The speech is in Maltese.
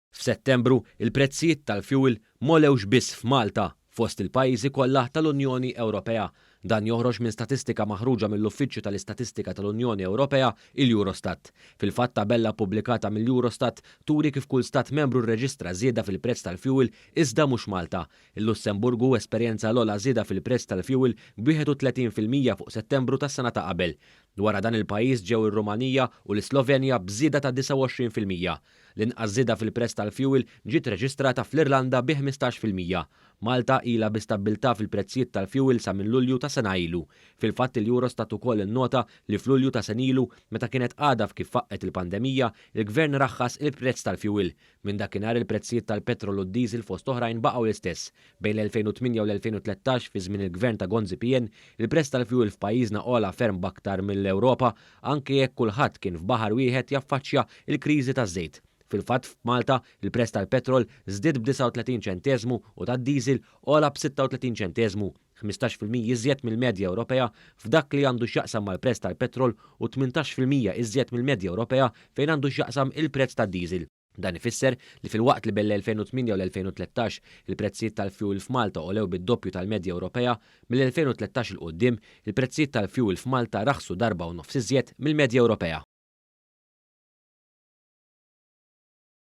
F'Settembru, il-prezzijiet tal-fuel molewx biss f'Malta fost il-pajjiżi kollha tal-Unjoni Ewropea. Dan joħroġ minn statistika maħruġa mill-Uffiċċju tal-Istatistika tal-Unjoni Ewropea, il-Eurostat. Fil-fatt tabella pubblikata mill-Eurostat turi kif kull stat membru rreġistra żieda fil-prezz tal-fuel iżda mhux Malta. Il-Lussemburgu esperjenza l-ogħla żieda fil-prezz tal-fuel b'31% fuq Settembru tas-sena ta' qabel. Wara dan il-pajjiż ġew ir-Rumanija u l-Slovenja b'żieda ta' 29%. L-inqas żieda fil-prezz tal-fuel ġiet reġistrata fl-Irlanda bi 15%. Malta ilha bi stabbiltà fil-prezzijiet tal-fuel sa minn Lulju ta' sena ilu. Fil-fatt il-Eurostat ukoll innota li f'Lulju ta' sen ilu meta kienet għadha f'kif faqqet il-pandemija, il-Gvern raħħas il-prezz tal-fuel. Minn dakinhar il-prezzijiet tal-petrol u d-diesel fost oħrajn baqgħu l-istess. Bejn l-2008 u l-2013 fi żmien il-Gvern ta' Gonzi Pien, il-prezz tal-fuel f'pajjiżna ogħla ferm b'aktar mill-Ewropa anke jekk kulħadd kien f'baħar wieħed jaffaċċja il-kriżi taż-żejt. Fil-fatt f'Malta il-prezz tal-petrol żdied b'39 ċenteżmu u tad-diesel ogħla b'36 ċenteżmu, 15% iżjed mill-medja Ewropea f'dak li għandu x'jaqsam mal-prezz tal-petrol u 18% iżjed mill-medja Ewropea fejn għandu x'jaqsam il-prezz tad-diesel. Dan ifisser li fil-waqt li bejn l-2008 u l-2013 il-prezzijiet tal-fuel f'Malta olew bid-doppju tal-medja Ewropea, mill-2013 il qudiem il-prezzijiet tal-fuel f'Malta raħsu darba u nofs iżjed mill-medja Ewropea.